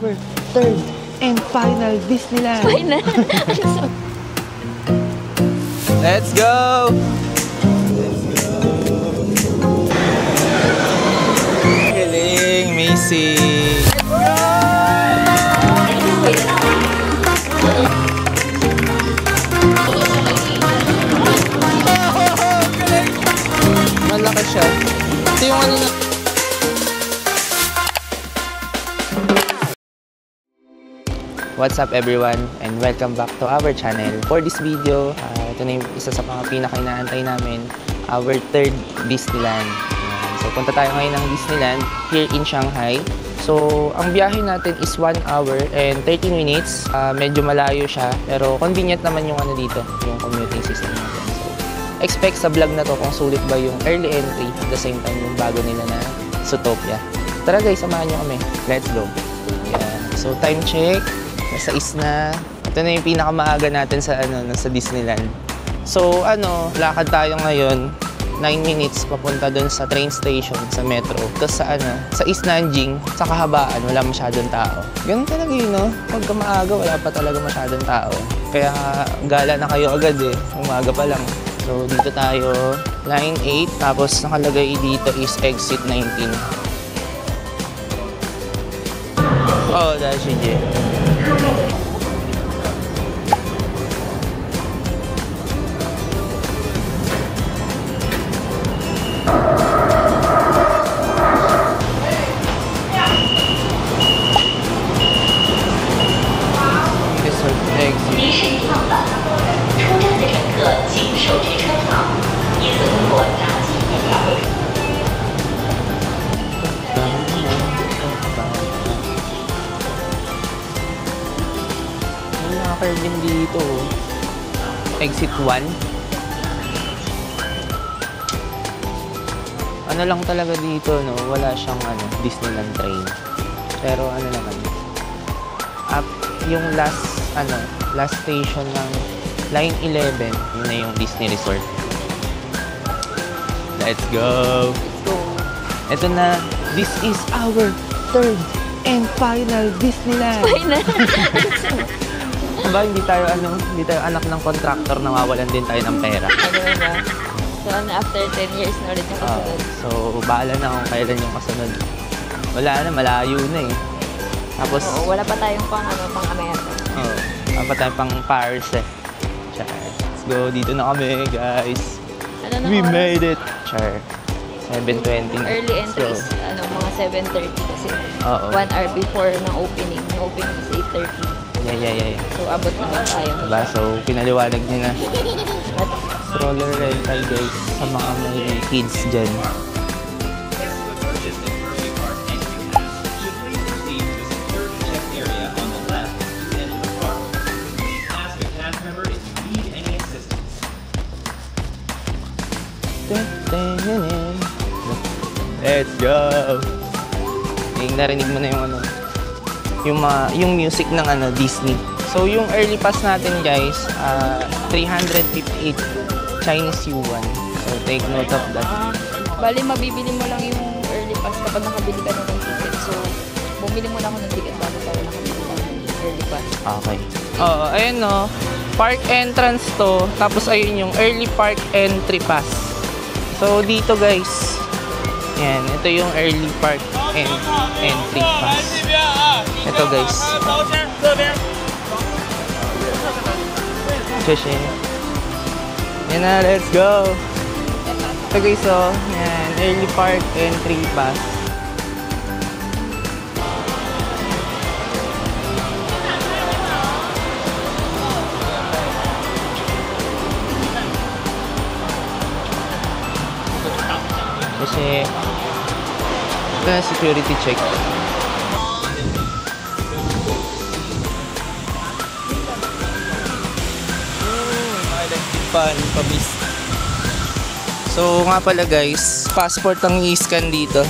our third and final Disneyland. Final. Let's go! Galing, Macy! Malaki siya. Ito yung ano na... What's up everyone and welcome back to our channel. For this video, ito na yung isa sa mga pinaka-inaantay namin, our third Disneyland. So punta tayo ngayon ng Disneyland here in Shanghai. So ang biyahe natin is 1 hour and 13 minutes. Medyo malayo siya pero convenient naman yung ano dito, yung commuting system natin. So expect sa vlog na to kung sulit ba yung early entry at the same time yung bago nila na Zootopia. Tara guys, samahan nyo kami. Let's go. Yeah. So time check. Nasa na. Ito na yung pinakamaaga natin sa sa Disneyland. So lakad tayo ngayon 9 minutes papunta doon sa train station sa metro. Tapos sa East Nanjing, sa kahabaan wala masyadong tao. Ganun talaga yun, no? Pagka maaga wala pa talaga masyadong tao. Kaya gala na kayo agad umaga pa lang. So dito tayo, line 8, tapos nakalagay dito is exit 19. Oh, dahil si Jay. Din dito exit 1 lang talaga dito, no, wala siyang Disneyland train pero naman yung last station ng line 11 yun na yung Disney Resort. Let's go. Ito na, this is our third and final Disneyland. Final. Diba, hindi tayo anak ng contractor, nawawalan din tayo ng pera. Ba? So, after 10 years na ulit yung kasunod. So, bahala na kung kailan yung kasunod. Wala na, malayo na eh. Tapos, wala pa tayong pang America. Wala pa tayong pang Paris eh. Char. Let's go, dito na kami, guys. We made it. Char. 7:20 na. Early entries, mga 7:30 kasi. 1 hour before ng opening. Yung opening is 8:30. Yeah. So, abot naman tayo. Diba? So, pinaliwanag niya na. Stroller rental, guys, sa mga may kids dyan. Let's go! Yung narinig mo na yung music ng Disney. So yung early pass natin, guys, 358 Chinese yuan. So take note of that. Bali, mabibili mo lang yung early pass kapag nakabili ka ng ticket. So bumili mo lang ako ng ticket bago tayo nakabili ng early pass. Okay. Ayun no. Park entrance to. Tapos ayun yung early park entry pass. So dito, guys. Yan, ito yung early park entry pass. Ito, guys. Yan na, let's go. Ito, guys, yan, early park entry pass. Kasi ito na security check. Pabis. So nga pala, guys, passport ang i-scan dito.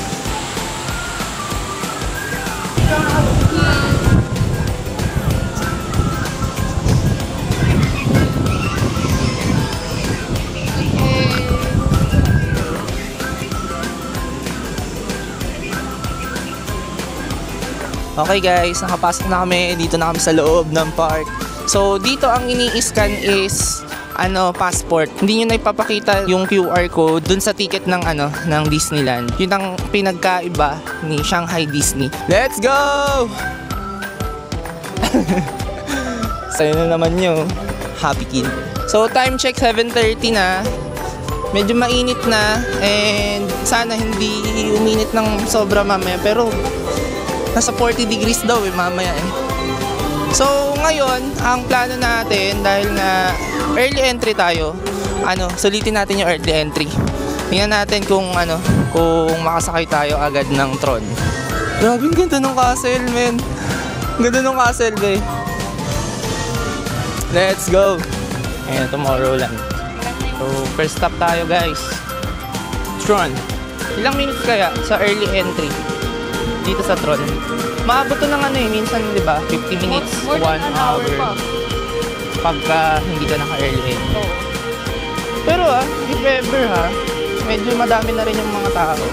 Okay guys, nakapasok na kami. Dito na kami sa loob ng park. So dito ang ini-scan is passport. Hindi nyo na ipapakita yung QR code dun sa ticket ng ng Disneyland. Yun ang pinagkaiba ni Shanghai Disney. Let's go! Sa'yo na naman yung happy kid. So time check 7:30 na. Medyo mainit na and sana hindi uminit ng sobra mamaya, pero nasa 40 degrees daw mamaya eh. So ngayon, ang plano natin dahil na early entry tayo, sulitin natin yung early entry. Tingnan natin kung makasakay tayo agad ng Tron. Grabe, ang ganda ng castle, men. Ganda ng castle, be. Let's go. Ayan, Tomorrowland. So, first stop tayo guys. Tron. Ilang minutes kaya sa early entry dito sa Tron? Maabot to ng minsan 'di ba? 50 minutes, 1 hour. Pagka hindi ka naka-early entry. Pero if ever medyo madami na rin yung mga tao.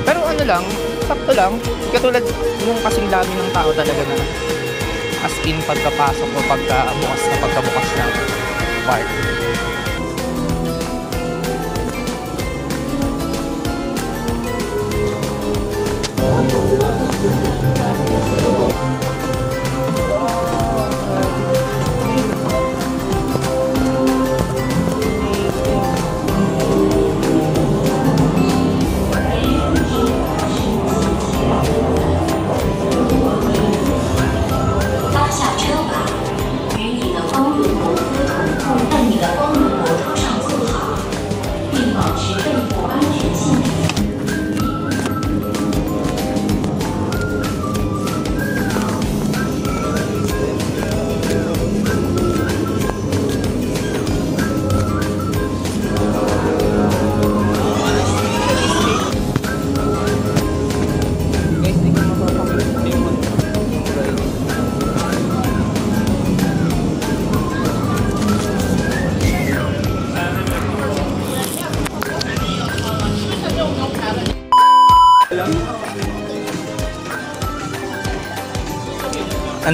Pero lang, sakto lang. Katulad yung kasing dami ng tao talaga na as in pagkapasok o pagkabukas na park.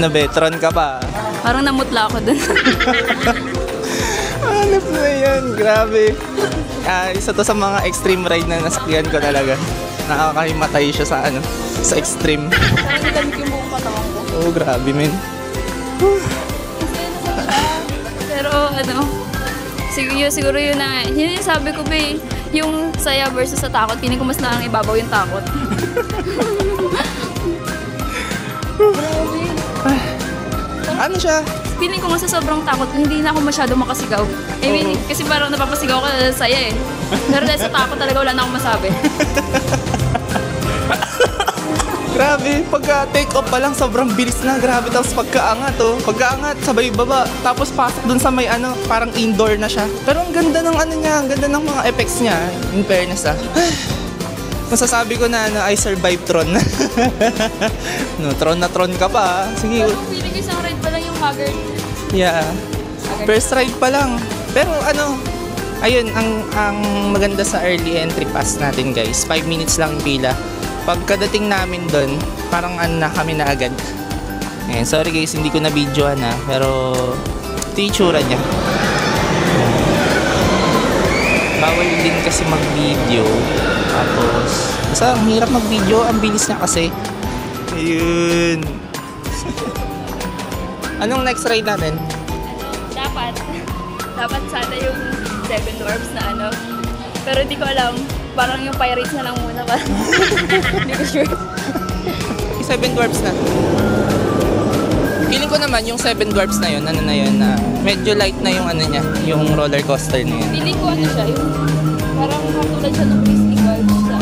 Tron ka pa? Parang namutla ako dun. Hanap na yan, grabe. Isa to sa mga extreme ride na nasakyan ko talaga. Nakakahimatay siya sa extreme. Parang nagamit yung buong katawan ko. Oh, grabe men. Pero siguro yun na, yun yung sabi ko ba yung saya versus sa takot, piling ko mas na ang ibabaw yung takot. Ano siya? Piling ko nga sa sobrang takot, hindi na ako masyado makasigaw. I mean, kasi parang napapasigaw ka sa saya eh. Pero dahil sa takot talaga wala na akong masabi. Grabe, pagka take off pa lang sobrang bilis na, grabe. Tapos pagkaangat pagkaangat sabay baba, tapos pasok dun sa may parang indoor na siya. Pero ang ganda ng niya, ang ganda ng mga effects niya, in fairness masasabi ko na I survive Tron. Tron na Tron ka pa. Sige. Pero feeling ko isang ride pa lang yung Haggard. Yeah. First ride pa lang. Pero ayun, ang maganda sa early entry pass natin guys, 5 minutes lang yung pila. Pagkadating namin doon, parang kami na agad. Sorry guys, hindi ko na videohan pero ito yung itsura niya. Bawal din kasi mag-video. Tapos, basta ang hirap mag-video, ang bilis niya kasi. Ayun. Anong next ride natin? Dapat sana yung Seven Dwarfs na Pero di ko alam, parang yung Pirates na lang muna ba? Hindi ko sure. Seven Dwarfs na. Feeling ko naman yung Seven Dwarfs na yun, medyo light na yung niya, yung roller coaster na yun. Feeling ko siya, yung parang katulad siya ng Disney vibes sa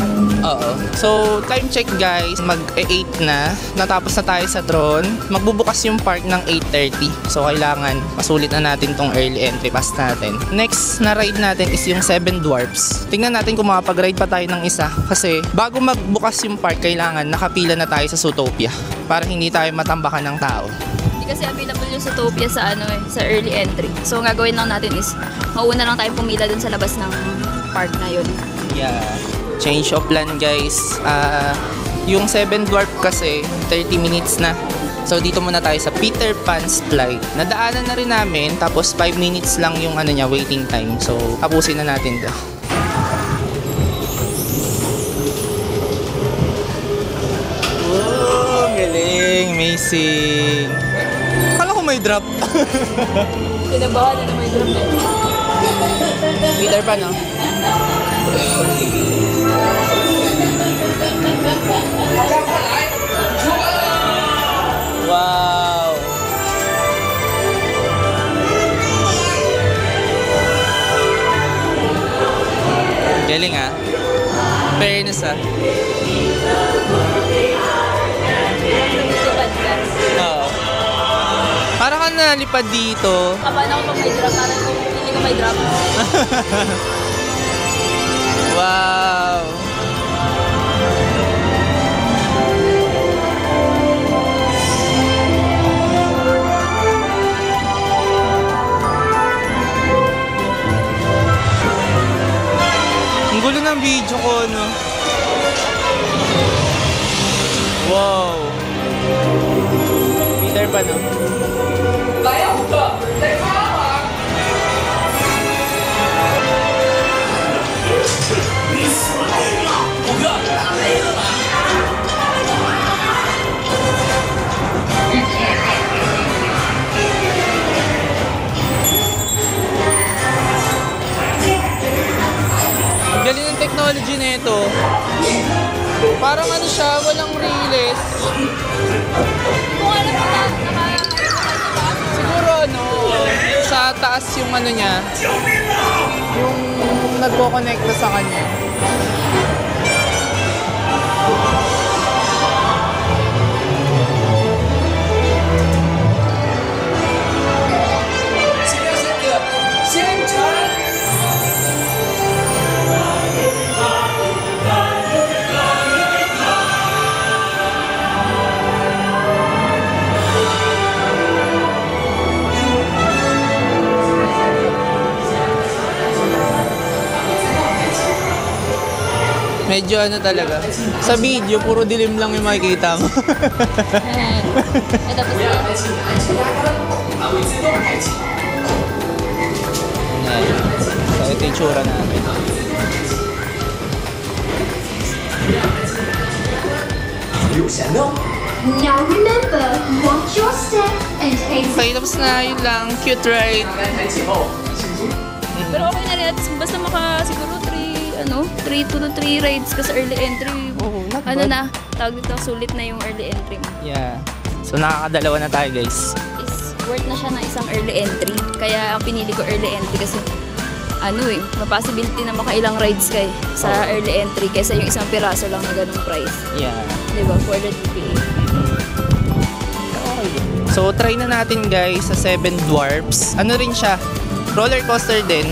Oo. So, time check guys, mag-8 na. Natapos na tayo sa Tron. Magbubukas yung park ng 8:30. So, kailangan masulit na natin tong early entry pass natin. Next na ride natin is yung Seven Dwarfs. Tingnan natin kung makapag-ride pa tayo ng isa. Kasi, bago magbukas yung park, kailangan nakapila na tayo sa Zootopia. Para hindi tayo matambakan ng tao. Hindi kasi available yung Zootopia sa sa early entry. So, ang gagawin lang natin is, mauna lang tayo pumila dun sa labas ng park na yun. Yeah. Change of plan guys. Yung 7 Dwarf kasi, 30 minutes na. So, dito muna tayo sa Peter Pan's Flight. Nadaanan na rin namin, tapos 5 minutes lang yung ano niya, waiting time. So, tapusin na natin to. Oh, galing. Amazing. Akala ko may drop. Kinabahan na may drop eh. Peter Pan, no? Wow! Galing ah. Fairness ah. Lipad ka. Oo. Parang ka nalipad dito. Kabahan ako pag may drop. Parang kung hindi ko may drop. Wow! Ang gulo ng video ko, no? Wow! Peter Pan, no? Galing ng technology na ito. Parang ano siya, walang release. Kung ano mo na, Siguro ano, sa taas yung ano niya, yung nagko-connecta sa kanya. Medyo ano talaga. Sa video, puro dilim lang yung makikita mo. tapos Yan. So, ito yung tsura namin. Now remember, watch your step and aim. Okay, tapos na. Yun lang. Cute, right? Pero okay na rin. At basta siguro 3 to 3 rides ka sa early entry. Oh, not Ano bad. na, tawag dito, sulit na yung early entry mo. Yeah. So, nakakadalawa na tayo, guys. Is worth na siya ng isang early entry. Kaya ang pinili ko early entry kasi may possibility na makailang rides kay sa early entry kaysa yung isang piraso lang na ganung price. Yeah. Diba? For the TPA. So, try na natin, guys, sa 7 Dwarfs. Ano rin siya? Roller coaster din.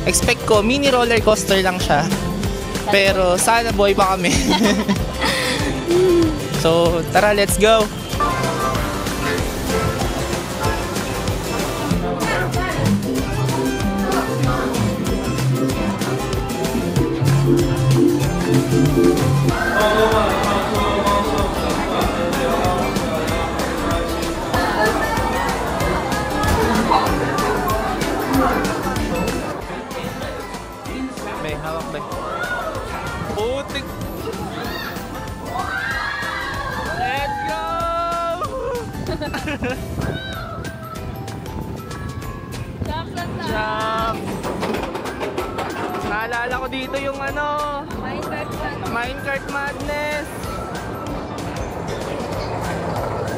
Expect ko, mini roller coaster lang siya. Pero sana buhay pa kami. So, tara, let's go! Be, hawak be. Putik! Let's go! Jump! Naalala ko dito yung Minecart Madness!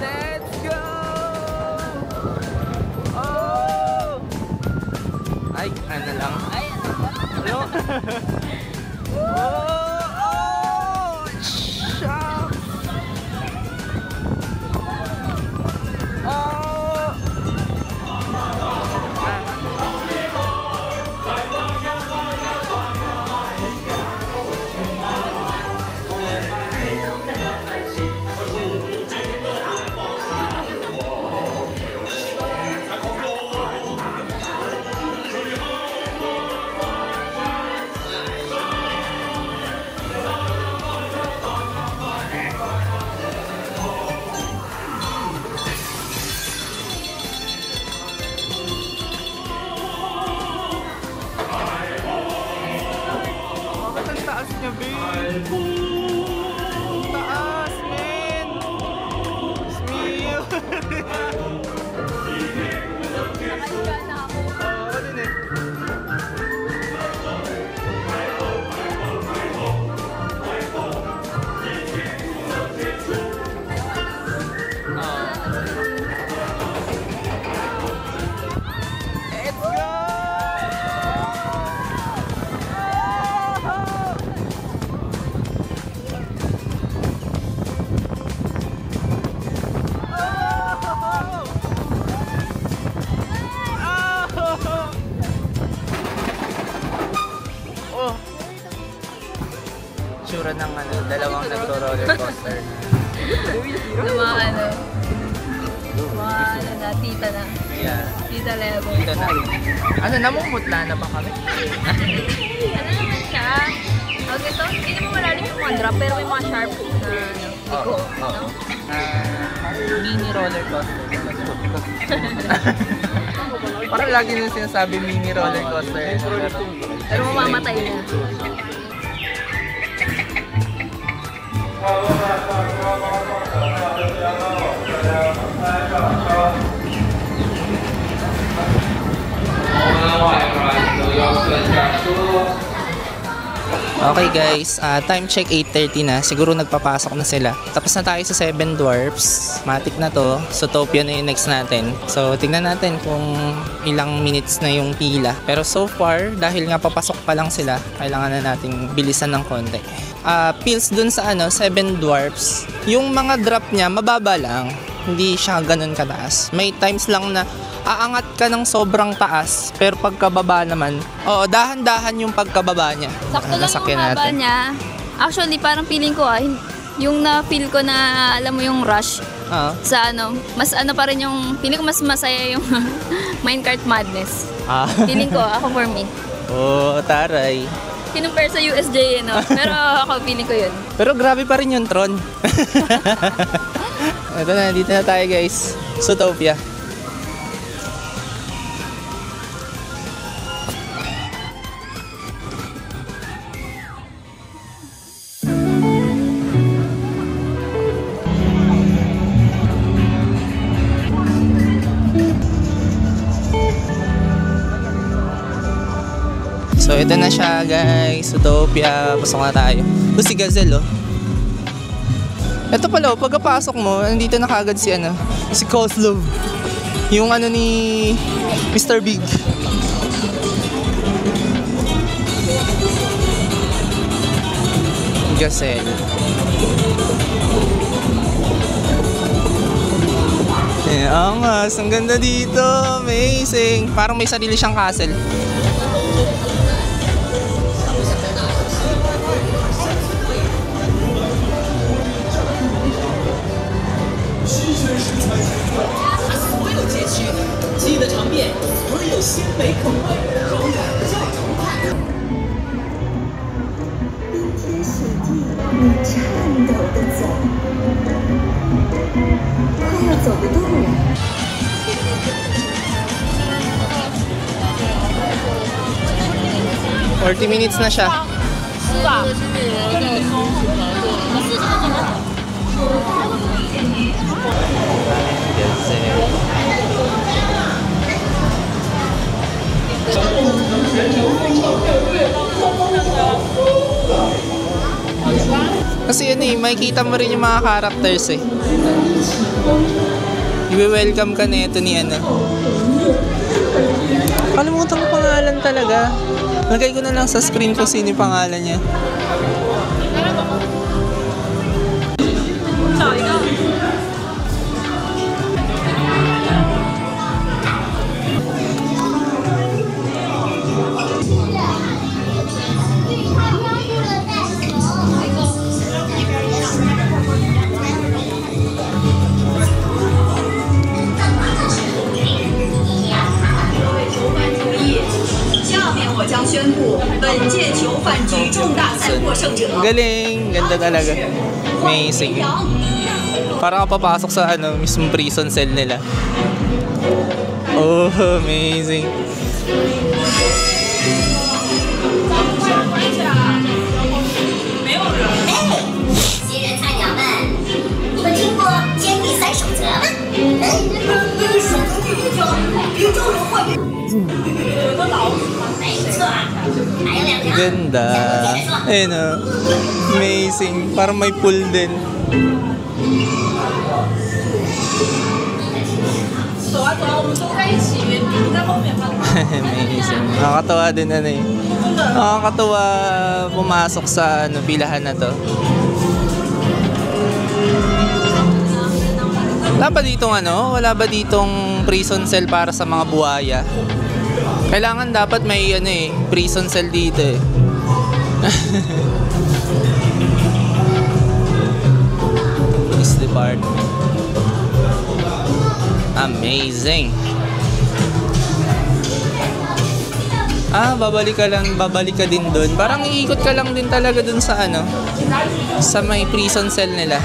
Let's go! Oh! Ay, ano lang? Ano? Oh! Shock! Oh! Ng mga ano. Mga ano na, tita na. Yeah. Tita level. Dito na. Ano, namumutla na ba kami? Ano naman siya? Okay, ito, hindi naman malalim yung mga drop, pero may mga sharp na ano, liko. No? Mini roller coaster. Parang lagi nung sinasabi mini roller coaster. Pero mamamatay na. Okay guys, time check 8:30 na. Siguro nagpapasok na sila. Tapos na tayo sa Seven Dwarfs. Matik na to. Zootopia na yung next natin. So tingnan natin kung ilang minutes na yung pila. Pero so far, dahil nga papasok pa lang sila, kailangan na nating bilisan ng konti. Pills dun sa Seven Dwarfs, yung mga drop niya mababa lang. Hindi siya ganun kataas. May times lang na aangat ka ng sobrang taas, pero pagkababa naman, dahan-dahan yung pagkababa niya. Sakto lang yung haba niya. Actually, parang feeling ko yung na-feel ko na, alam mo yung rush, sa mas pa rin yung, feeling ko mas masaya yung Minecart Madness. Feeling ko, ako for me. Taray. Kinumpare sa USJ, no? Pero ako, feeling ko yun. Pero grabe pa rin yung Tron. Ito na, dito na tayo guys. Zootopia. So ito na siya guys, Zootopia, pasok na tayo. Ito si Gazelle Ito pala pagkapasok mo, nandito na kagad si si Coslov. Yung ni Mr. Big. Gazelle. Angas, ang ganda dito, amazing. Parang may sarili siyang castle. $40 minutes na siya. Kasi makikita mo rin yung mga characters I-welcome ka na ito ni Kalimutan ko pangalan talaga. Lagay ko na lang sa screen kung sino yung pangalan niya. Galing, ganda talaga. Amazing. Parang papasok sa mismong prison cell nila. Oh, amazing. 'Di Ganda. Ayun o. Amazing. Parang may pool din. Amazing. Nakakatawa din Nakakatawa pumasok sa pilahan na to. Wala ba ditong prison cell para sa mga buhaya? Kailangan dapat may prison cell dito What is Park. Amazing. Babalik ka din dun. Parang iikot ka lang din talaga dun sa ano, sa may prison cell nila.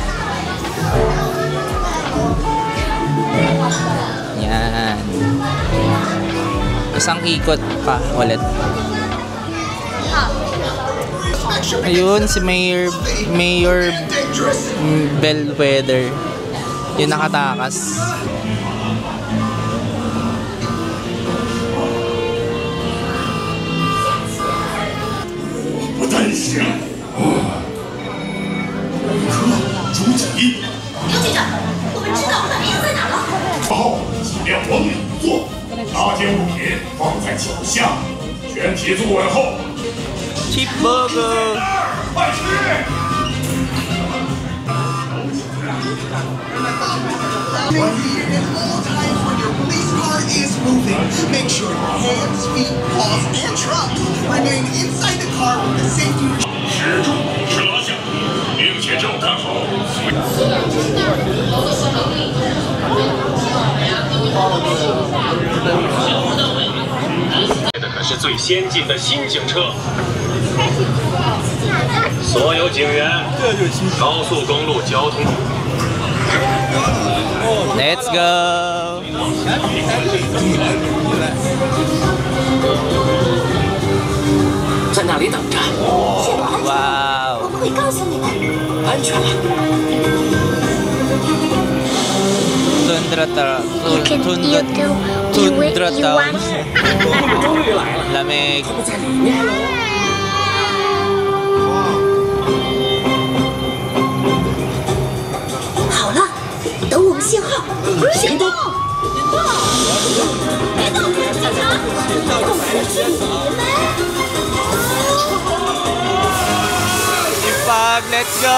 Yan. Isang ikot pa ulit. Ayun, si Mayor Bellwether. Yung nakatakas. Cheap burger. Make sure your hands, feet, paws, and trunk remain inside the car with the safety. 始终是拉响，并且照看好。这可是最先进的新警车，所有警员，高速公路交通。Let's go. 在那里等着。哇哦！我会告诉你的。安全了。Tundra Town. 终于来了。Lamig. 他们在里面。好了，等我们信号。行动！别动！警察！我是你们。 Ipag, let's go!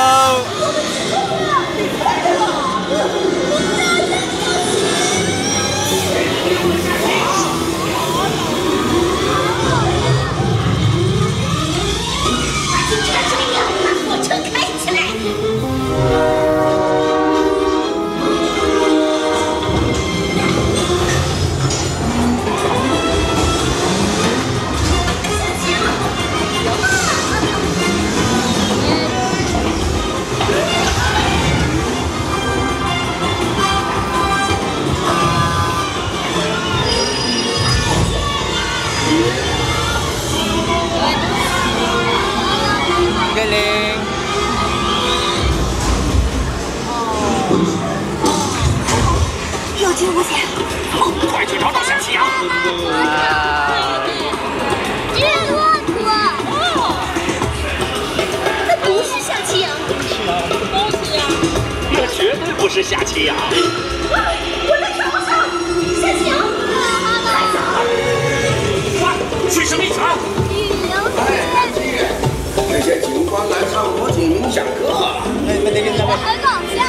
Galing! 有惊无险。快去找到夏奇阳！别乱说！那不是夏奇阳。那绝对不是夏奇阳。我在桥上，夏奇阳，孩子，快，去什么意思啊？雨流这些警官来唱国警冥想歌。很搞笑，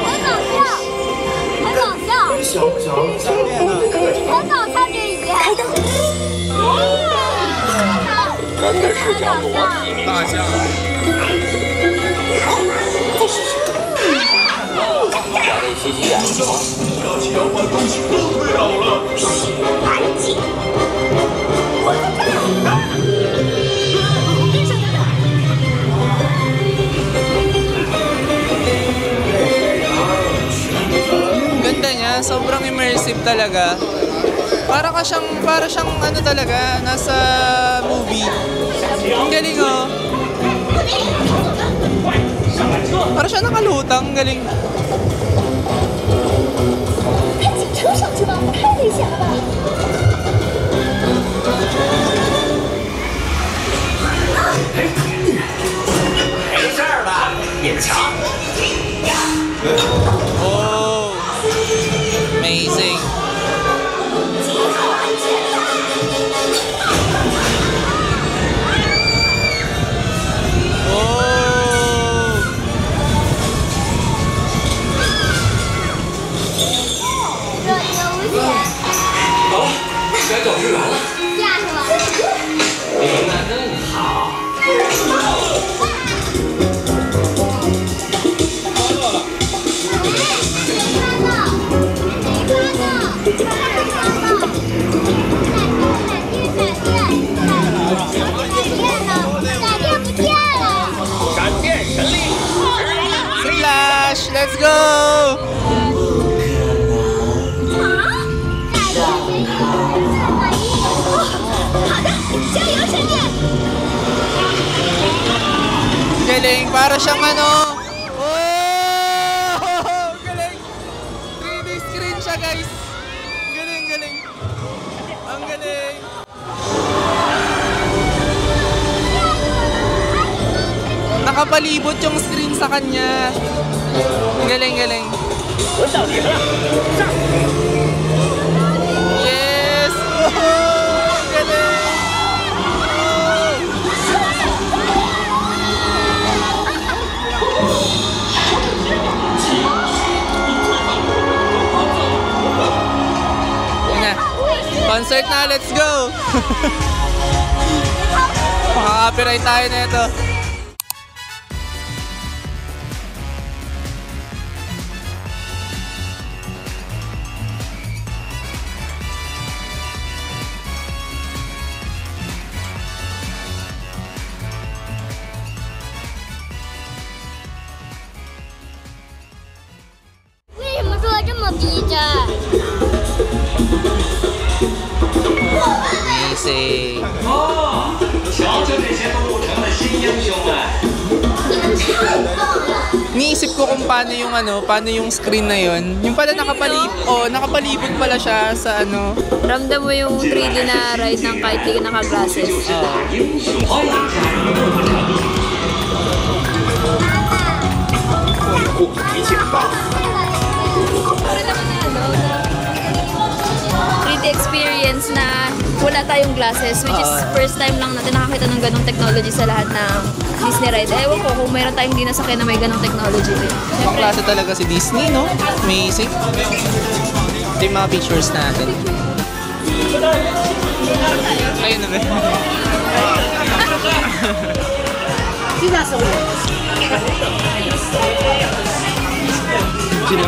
很搞笑，很搞笑，小不小？很搞笑这一点。开灯。真的是叫国际大象。再试试。两位洗洗眼。夏奇阳把东西都推倒了。安静。Ganda niya, sobrang immersive talaga. Para siyang ano talaga, nasa movie. Ang galing oh. Para siya nakalutang, galing. 赶紧车上去吧，太危险了吧。没事儿吧，勉强。Oh, amazing. Oh. 若有无险。好了，该找支援了。吓死我！你们真好。let's go! Galing, para siyang ano. Oh! Galing! 3D screen siya, guys. Galing, galing. Ang galing. Nakapalibot yung screen sa kanya. Galing, galing. Yes! Oh! Galing! Concert na, let's go! Makaka-copyright tayo na ito. Amazing. 瞧瞧这些动物城的新英雄们。 Niisip ko kung paano yung screen na yun. Yung pala nakapalibot pala siya sa ano. Ramdam mo yung 3D na ride ng kahit di ka naka-glasses. Experience na wala tayong glasses, which is first time lang natin nakakita ng ganong technology sa lahat ng Disney ride. Ewan ko kung mayroon tayong hindi nasakyan na may ganong technology din. Ang klase talaga si Disney, no? Amazing. Ito yung mga pictures natin. Ayun na ba?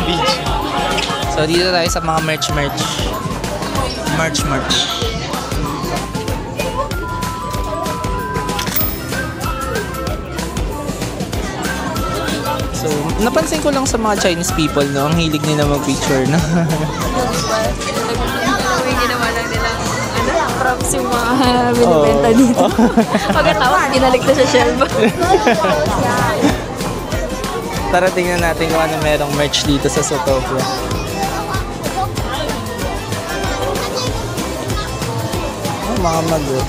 Beach. So dito tayo sa mga merch. So, napansin ko lang sa mga Chinese people, no, ang hilig nila mag-picture, no? Hindi naman lang nilang props yung mga binibenta dito. Pagkatapos, ginalik na sa shelf. Tara, tingnan natin kung ano merong merch dito sa Zootopia. Mga mag-o.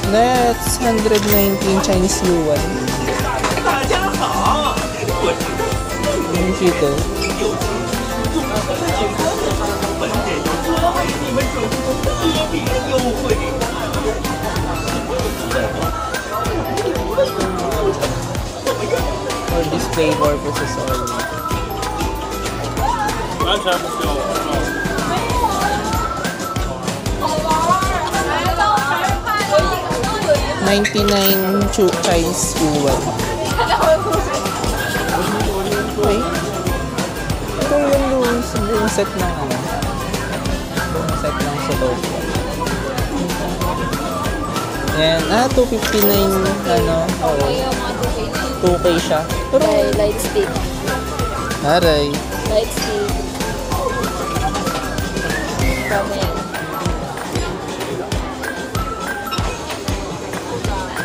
That's 119 Chinese yuan. Ang cute. For display purposes only. 完全不需要。 99 Chinese yuan. Okay. Ito yung set ng Zootopia. Yan. 259 Oo. 2K siya. Pero Light stick. aray. Light stick. Kami yan.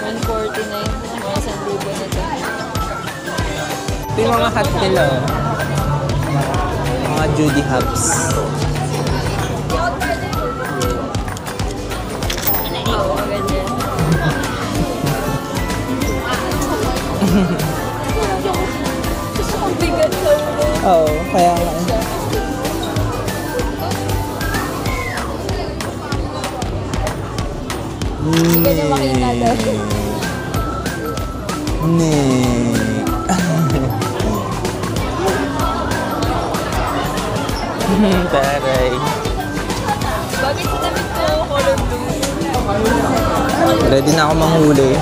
149. Mga 1,000 na ito. Ito yung mga hat nila. Mga Judy hats. Oo, ganyan. Ang bigat sa ulo. Oo, kaya nga. Hindi ka niya makita daw. Taray. Bakit sa damit ko color blue? Ready na ako manghuli.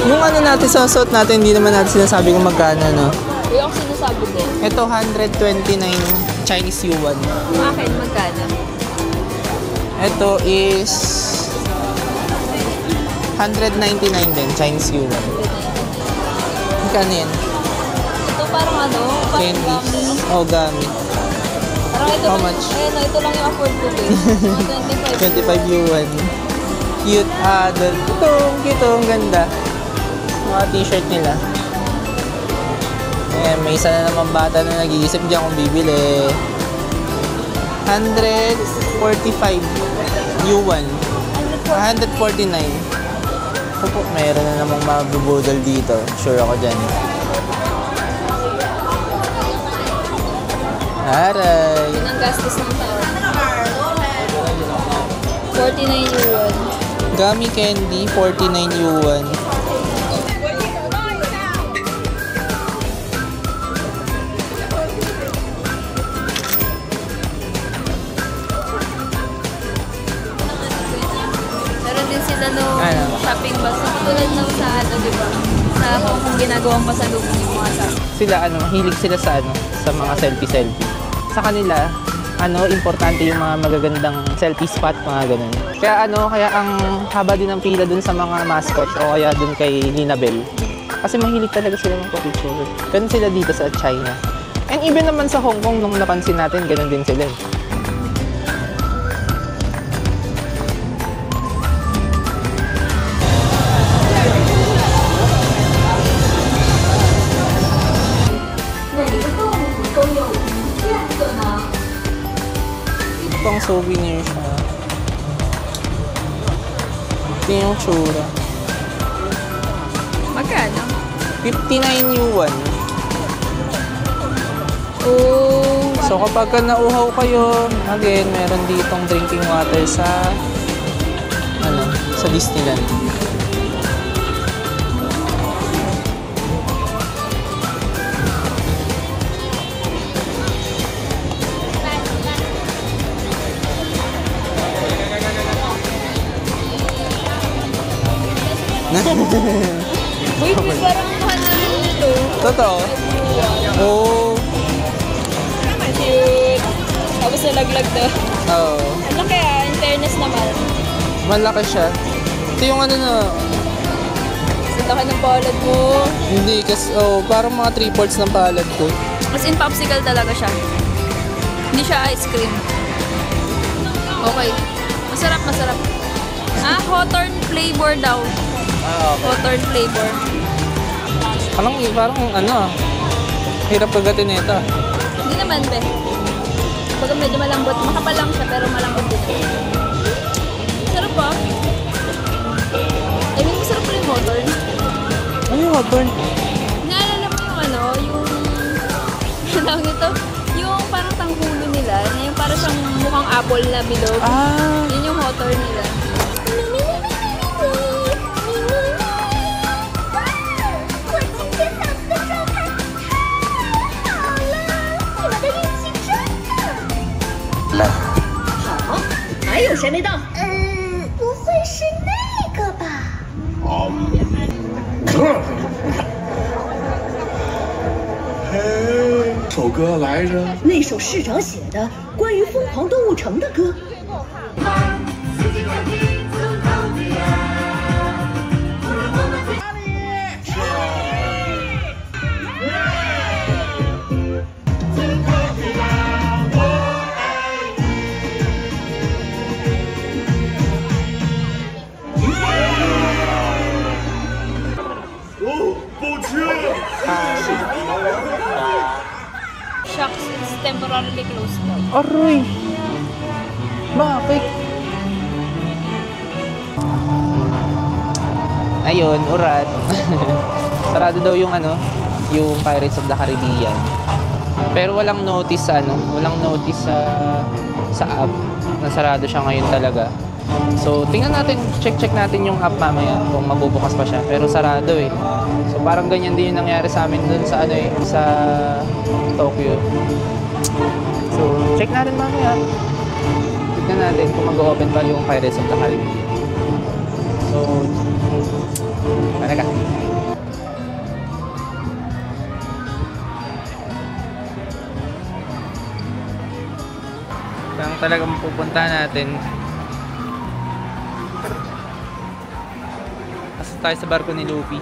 Yung ano natin, sa suot natin, hindi naman natin sinasabi kung magkano, no? Yung sinasabi ko. Ito, 129 Chinese yuan. Akin, magkano? Ito is 199 din, Chinese yuan. Magkano yan? Ito parang ano? Parang Candies. gummy. Oh, gummy. Parang ito How lang, much? ayun, ito lang yung afford ko din. 25 yuan. Cute adult. Ito, ang ganda. Mga t-shirt nila. Ayan, may isa na naman bata na nag-iisip dyan kung bibili. 145 yuan. 149. Opo, mayroon na namang mabubudol dito. Sure ako dyan. Aray! Yun ang gastos ng tao. 49 yuan. Gummy candy, 49 yuan. Meron din sila nung Ano? shopping bus. Tulad ng sa ano, di ba? Sa Hong Kong ginagawang pasalubong yung mga sa. Sila mahilig sila sa sa mga selfie. Sa kanila, importante yung mga magagandang selfie spot, mga ganun. Kaya ang haba din ng pila dun sa mga mascot o kaya dun kay Nina Bell. Kasi mahilig talaga sila magpa-picture. Ganun sila dito sa China. And even naman sa Hong Kong, nung napansin natin, ganun din sila. Pang souvenir siya. Ito yung tsura. Magkano? 59 yuan. Oh. So kapag nauhaw kayo, again, meron ditong drinking water sa sa Disneyland. Wait, may parang mahal na rin dito. Totoo? Oh. Cute. Tapos nalaglag daw. Oo. Ano kaya, in fairness naman. Malaki siya. Ito yung Sa laki ng palad mo. hindi kasi, parang mga 3/4 ng palad ko. As in, popsicle talaga siya. Hindi siya ice cream. Okay. Masarap, masarap. Hawthorn flavor daw. Okay. Hawthorn flavor. Parang hirap kagatin nito. Hindi naman, be. Pag medyo malambot, makapal lang siya, pero malambot din. Sarap pa. I mean, masarap pa rin Hawthorn. Ano yung Hawthorn? Naalala mo yung tawag nito? Yung parang tanghulo nila, na yung parang siyang mukhang apple na bilog. Yun yung Hawthorn nila.好，还有谁没到？不会是那个吧？首歌来着？那首市长写的关于疯狂动物城的歌。Shucks, it's temporarily closed daw. Aroy! Bakit? Ayun, urat. Sarado daw yung yung Pirates of the Caribbean. Pero walang notice sa app na sarado siya ngayon talaga. So, tingnan natin, check natin yung app mamaya kung magbubukas pa siya. Pero sarado eh. So, parang ganyan din yung nangyari sa amin dun sa sa Tokyo. So, check natin mamaya. Tignan natin kung mag-open pa yung Pirates of the Caribbean. So, talaga. Ang talagang pupunta natin Pasok tayo sa barko ni Luffy.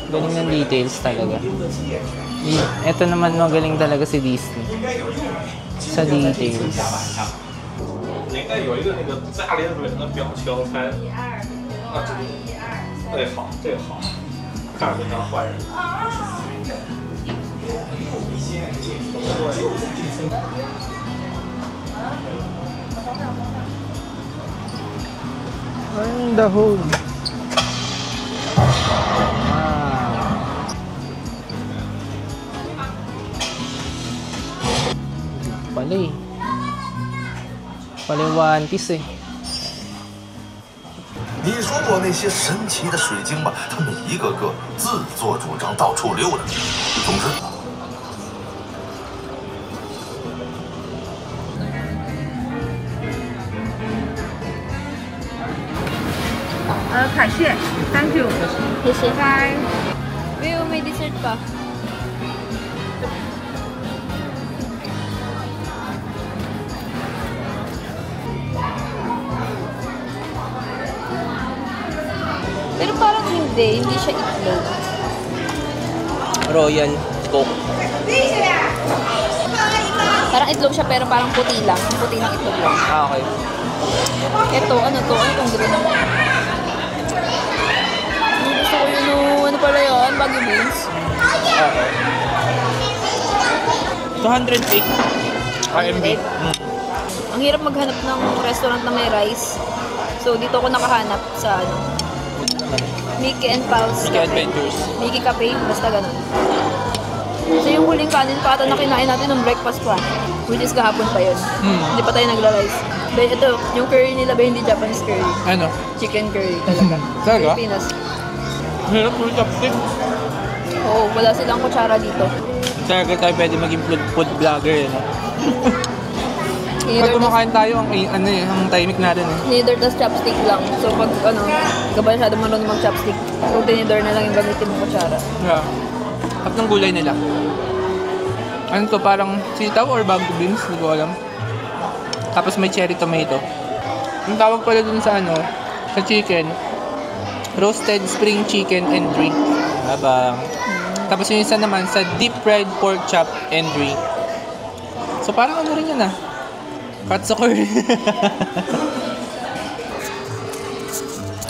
Galing ng details talaga. Ito naman magaling talaga si Disney sa details. 你应该有一个那个大咧嘴的表情才。对，好，这个好，看着就像坏人。Ang dahon. Pala eh. Pala yung One Piece eh. 你说过那些神奇的水晶吧，他们一个个自作主张到处溜达。总之，凯蟹 ，Thank you， 谢谢。拜。 May dessert pa. Pero parang hindi siya itlog. Royal Coke. Parang itlog siya pero parang puti lang. Puti ng itlog lang. Ah, okay. Ito, ano to? Ano itong green? Gusto ko yun, ano pala yun? Baguio beans. Okay. 208 RMB. Ang hirap maghanap ng restaurant na may rice. So, dito ako nakahanap sa ano, Mickey and Pals Mickey Adventures. Mickey Cafe, basta ganun. So, yung huling kanin pa ata na kinain natin ng breakfast pa. Which is kahapon pa yun. Hindi pa tayo nagla-rice. But ito, yung curry nila ba hindi Japanese curry? Ano? Chicken curry talaga. Talaga? Pilipinas. Hirap mo chopstick. Oo, wala silang kutsara dito. Talaga tayo pwede maging food vlogger eh, no? Pag kumakain tayo, ang timing natin eh. Neither tas chopstick lang. So pag gabay masyado marunong mag-chopstick, so tinidor na lang yung gamitin mo kutsara. Yeah. At ng gulay nila. Ano to, parang sitaw or bago beans? Hindi ko alam. Tapos may cherry tomato. Yung tawag pala dun sa sa chicken, roasted spring chicken and drink. Habang. Tapos yung isa naman sa deep fried pork chop and drink. So parang ano rin yun Katsukor.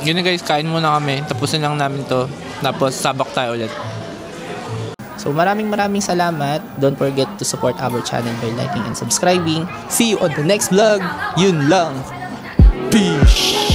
Yun na guys, kain muna kami. Tapusin lang namin to. Tapos sabak tayo ulit. So maraming salamat. Don't forget to support our channel by liking and subscribing. See you on the next vlog. Yun lang. Peace.